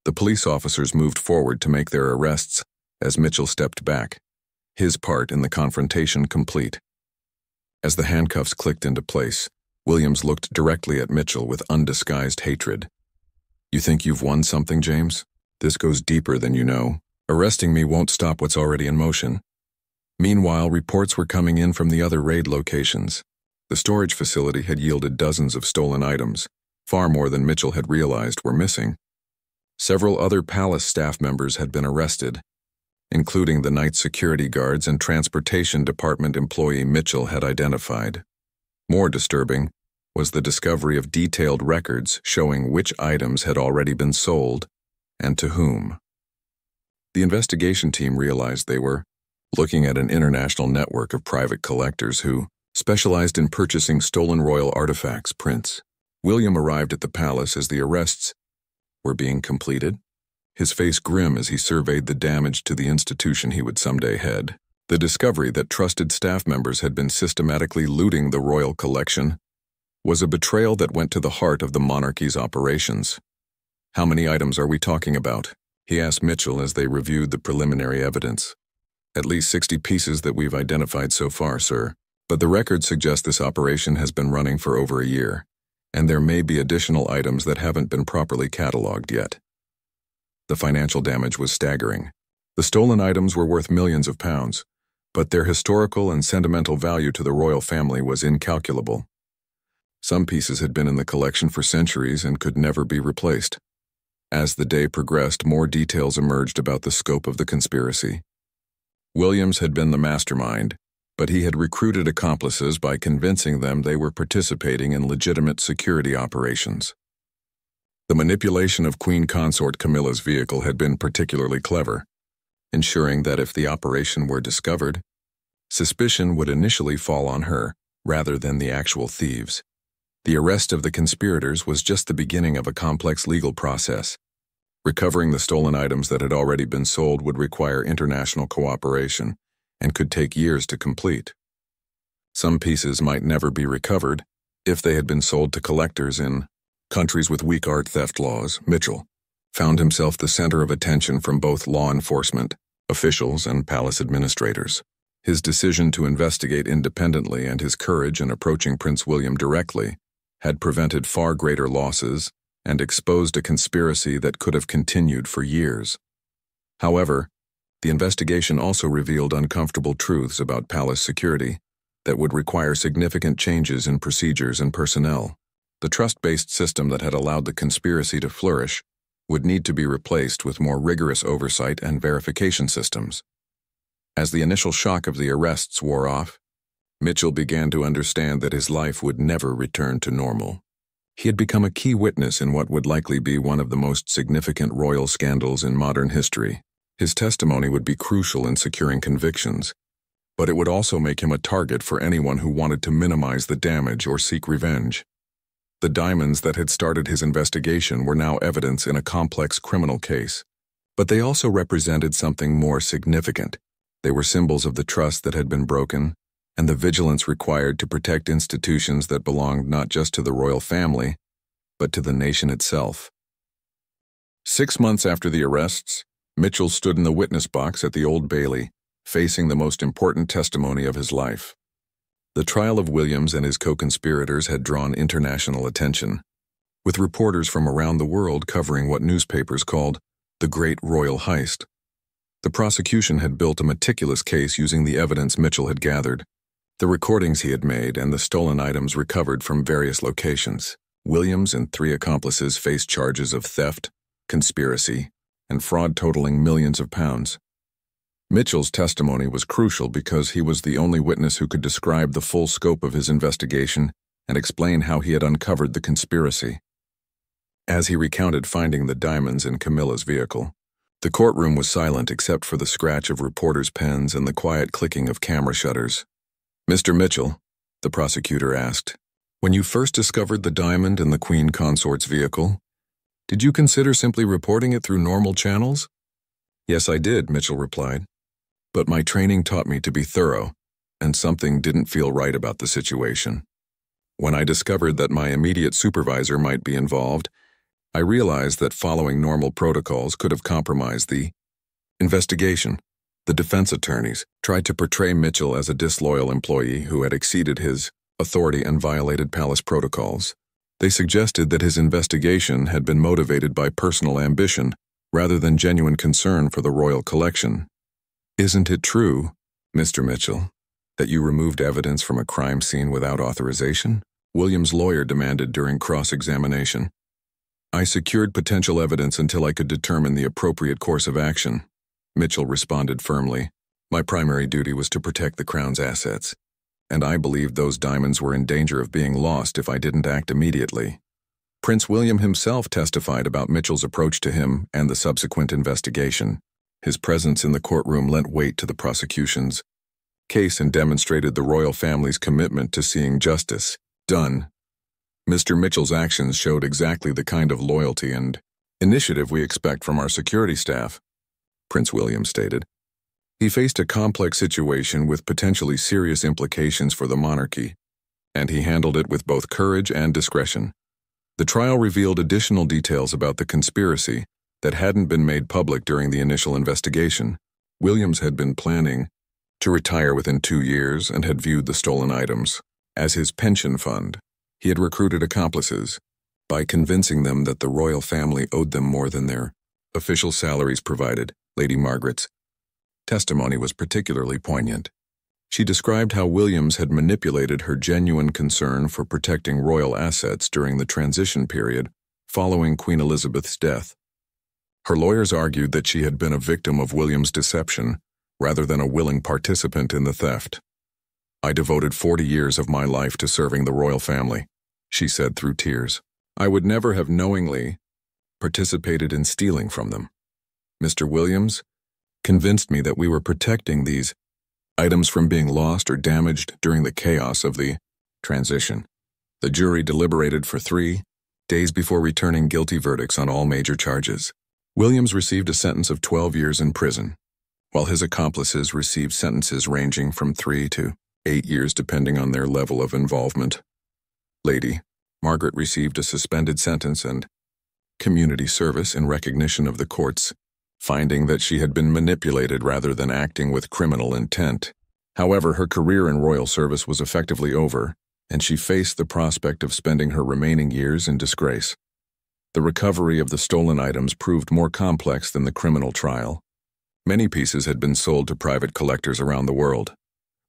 The police officers moved forward to make their arrests as Mitchell stepped back, his part in the confrontation complete. As the handcuffs clicked into place, Williams looked directly at Mitchell with undisguised hatred. "You think you've won something, James? This goes deeper than you know. Arresting me won't stop what's already in motion." Meanwhile, reports were coming in from the other raid locations. The storage facility had yielded dozens of stolen items, far more than Mitchell had realized were missing. Several other palace staff members had been arrested, including the night security guards and transportation department employee Mitchell had identified. More disturbing was the discovery of detailed records showing which items had already been sold and to whom. The investigation team realized they were looking at an international network of private collectors who specialized in purchasing stolen royal artifacts, prints. William arrived at the palace as the arrests were being completed, his face grim as he surveyed the damage to the institution he would someday head. The discovery that trusted staff members had been systematically looting the royal collection was a betrayal that went to the heart of the monarchy's operations. "How many items are we talking about?" he asked Mitchell as they reviewed the preliminary evidence. "At least 60 pieces that we've identified so far, sir. But the records suggest this operation has been running for over a year, and there may be additional items that haven't been properly cataloged yet." The financial damage was staggering. The stolen items were worth millions of pounds, but their historical and sentimental value to the royal family was incalculable. Some pieces had been in the collection for centuries and could never be replaced. As the day progressed, more details emerged about the scope of the conspiracy. Williams had been the mastermind, but he had recruited accomplices by convincing them they were participating in legitimate security operations. The manipulation of Queen Consort Camilla's vehicle had been particularly clever, ensuring that if the operation were discovered, suspicion would initially fall on her rather than the actual thieves. The arrest of the conspirators was just the beginning of a complex legal process. Recovering the stolen items that had already been sold would require international cooperation and could take years to complete. Some pieces might never be recovered if they had been sold to collectors in countries with weak art theft laws. Mitchell found himself the center of attention from both law enforcement, officials, and palace administrators. His decision to investigate independently and his courage in approaching Prince William directly had prevented far greater losses and exposed a conspiracy that could have continued for years. However, the investigation also revealed uncomfortable truths about palace security that would require significant changes in procedures and personnel. The trust-based system that had allowed the conspiracy to flourish would need to be replaced with more rigorous oversight and verification systems. As the initial shock of the arrests wore off, Mitchell began to understand that his life would never return to normal. He had become a key witness in what would likely be one of the most significant royal scandals in modern history. His testimony would be crucial in securing convictions, but it would also make him a target for anyone who wanted to minimize the damage or seek revenge. The diamonds that had started his investigation were now evidence in a complex criminal case, but they also represented something more significant. They were symbols of the trust that had been broken and the vigilance required to protect institutions that belonged not just to the royal family, but to the nation itself. 6 months after the arrests, Mitchell stood in the witness box at the Old Bailey, facing the most important testimony of his life. The trial of Williams and his co-conspirators had drawn international attention, with reporters from around the world covering what newspapers called the Great Royal Heist. The prosecution had built a meticulous case using the evidence Mitchell had gathered, the recordings he had made, and the stolen items recovered from various locations. Williams and 3 accomplices faced charges of theft, conspiracy, and fraud totaling millions of pounds. Mitchell's testimony was crucial because he was the only witness who could describe the full scope of his investigation and explain how he had uncovered the conspiracy. As he recounted finding the diamonds in Camilla's vehicle, the courtroom was silent except for the scratch of reporters' pens and the quiet clicking of camera shutters. "Mr. Mitchell," the prosecutor asked, "when you first discovered the diamond in the Queen Consort's vehicle, did you consider simply reporting it through normal channels?" "Yes, I did," Mitchell replied. "But my training taught me to be thorough, and something didn't feel right about the situation. When I discovered that my immediate supervisor might be involved, I realized that following normal protocols could have compromised the investigation." The defense attorneys tried to portray Mitchell as a disloyal employee who had exceeded his authority and violated palace protocols. They suggested that his investigation had been motivated by personal ambition rather than genuine concern for the royal collection. "Isn't it true, Mr. Mitchell, that you removed evidence from a crime scene without authorization?" Williams' lawyer demanded during cross-examination. "I secured potential evidence until I could determine the appropriate course of action," Mitchell responded firmly. "My primary duty was to protect the Crown's assets, and I believed those diamonds were in danger of being lost if I didn't act immediately." Prince William himself testified about Mitchell's approach to him and the subsequent investigation. His presence in the courtroom lent weight to the prosecution's case and demonstrated the royal family's commitment to seeing justice done. Mr. Mitchell's actions showed exactly the kind of loyalty and initiative we expect from our security staff, Prince William stated. He faced a complex situation with potentially serious implications for the monarchy, and he handled it with both courage and discretion. The trial revealed additional details about the conspiracy that hadn't been made public during the initial investigation. Williams had been planning to retire within 2 years and had viewed the stolen items as his pension fund. He had recruited accomplices by convincing them that the royal family owed them more than their official salaries provided. Lady Margaret's testimony was particularly poignant. She described how Williams had manipulated her genuine concern for protecting royal assets during the transition period following Queen Elizabeth's death. Her lawyers argued that she had been a victim of Williams' deception rather than a willing participant in the theft. "I devoted 40 years of my life to serving the royal family," she said through tears. "I would never have knowingly participated in stealing from them. Mr. Williams convinced me that we were protecting these items from being lost or damaged during the chaos of the transition." The jury deliberated for 3 days before returning guilty verdicts on all major charges. Williams received a sentence of 12 years in prison, while his accomplices received sentences ranging from 3 to 8 years depending on their level of involvement. Lady Margaret received a suspended sentence and community service in recognition of the court's finding that she had been manipulated rather than acting with criminal intent. However, her career in royal service was effectively over, and she faced the prospect of spending her remaining years in disgrace. The recovery of the stolen items proved more complex than the criminal trial. Many pieces had been sold to private collectors around the world,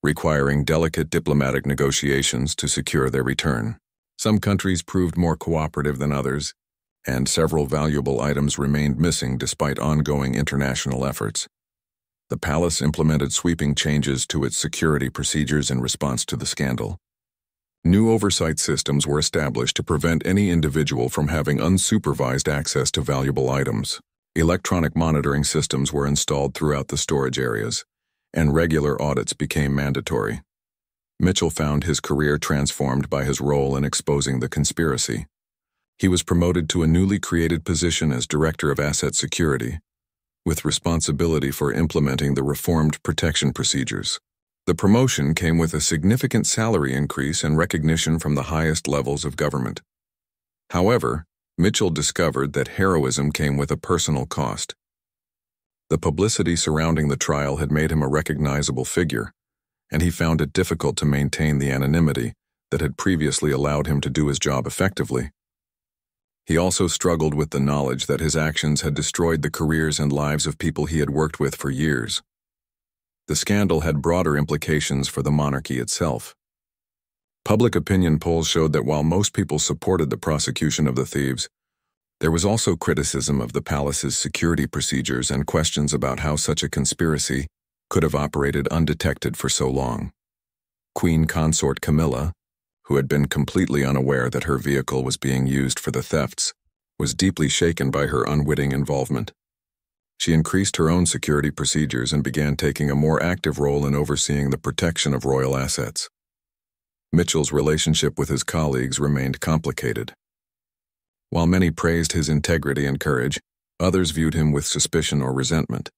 requiring delicate diplomatic negotiations to secure their return. Some countries proved more cooperative than others, and several valuable items remained missing despite ongoing international efforts. The palace implemented sweeping changes to its security procedures in response to the scandal. New oversight systems were established to prevent any individual from having unsupervised access to valuable items. Electronic monitoring systems were installed throughout the storage areas, and regular audits became mandatory. Mitchell found his career transformed by his role in exposing the conspiracy. He was promoted to a newly created position as Director of Asset Security, with responsibility for implementing the reformed protection procedures. The promotion came with a significant salary increase and recognition from the highest levels of government. However, Mitchell discovered that heroism came with a personal cost. The publicity surrounding the trial had made him a recognizable figure, and he found it difficult to maintain the anonymity that had previously allowed him to do his job effectively. He also struggled with the knowledge that his actions had destroyed the careers and lives of people he had worked with for years. The scandal had broader implications for the monarchy itself. Public opinion polls showed that while most people supported the prosecution of the thieves, there was also criticism of the palace's security procedures and questions about how such a conspiracy could have operated undetected for so long. Queen Consort Camilla, who had been completely unaware that her vehicle was being used for the thefts, was deeply shaken by her unwitting involvement. She increased her own security procedures and began taking a more active role in overseeing the protection of royal assets. Mitchell's relationship with his colleagues remained complicated. While many praised his integrity and courage, others viewed him with suspicion or resentment.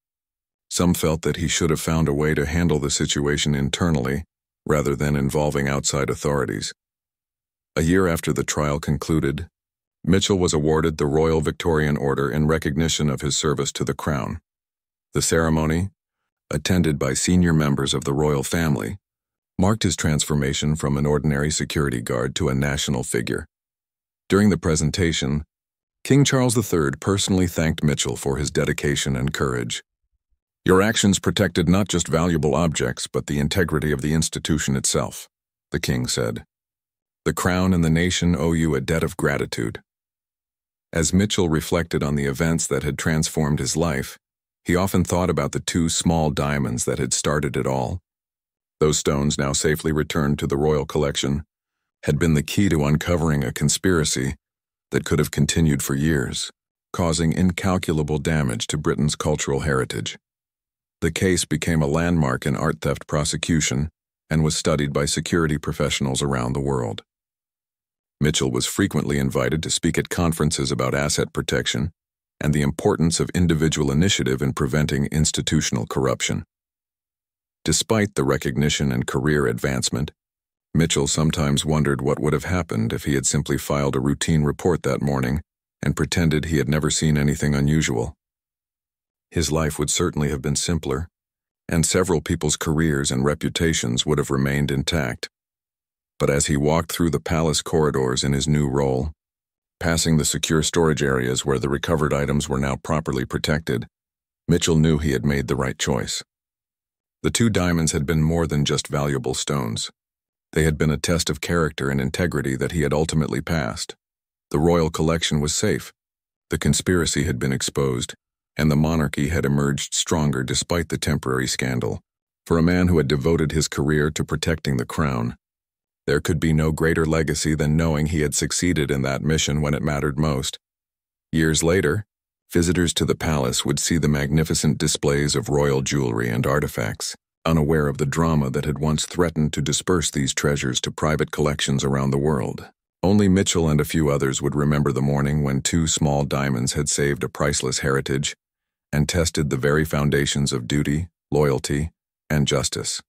Some felt that he should have found a way to handle the situation internally, rather than involving outside authorities. A year after the trial concluded, Mitchell was awarded the Royal Victorian Order in recognition of his service to the Crown. The ceremony, attended by senior members of the royal family, marked his transformation from an ordinary security guard to a national figure. During the presentation, King Charles III personally thanked Mitchell for his dedication and courage. "Your actions protected not just valuable objects, but the integrity of the institution itself," the king said. "The Crown and the nation owe you a debt of gratitude." As Mitchell reflected on the events that had transformed his life, he often thought about the 2 small diamonds that had started it all. Those stones, now safely returned to the royal collection, had been the key to uncovering a conspiracy that could have continued for years, causing incalculable damage to Britain's cultural heritage. The case became a landmark in art theft prosecution and was studied by security professionals around the world. Mitchell was frequently invited to speak at conferences about asset protection and the importance of individual initiative in preventing institutional corruption. Despite the recognition and career advancement, Mitchell sometimes wondered what would have happened if he had simply filed a routine report that morning and pretended he had never seen anything unusual. His life would certainly have been simpler, and several people's careers and reputations would have remained intact. But as he walked through the palace corridors in his new role, passing the secure storage areas where the recovered items were now properly protected, Mitchell knew he had made the right choice. The 2 diamonds had been more than just valuable stones. They had been a test of character and integrity that he had ultimately passed. The royal collection was safe, the conspiracy had been exposed, and the monarchy had emerged stronger despite the temporary scandal. For a man who had devoted his career to protecting the crown, there could be no greater legacy than knowing he had succeeded in that mission when it mattered most. Years later, visitors to the palace would see the magnificent displays of royal jewelry and artifacts, unaware of the drama that had once threatened to disperse these treasures to private collections around the world. Only Mitchell and a few others would remember the morning when 2 small diamonds had saved a priceless heritage and tested the very foundations of duty, loyalty, and justice.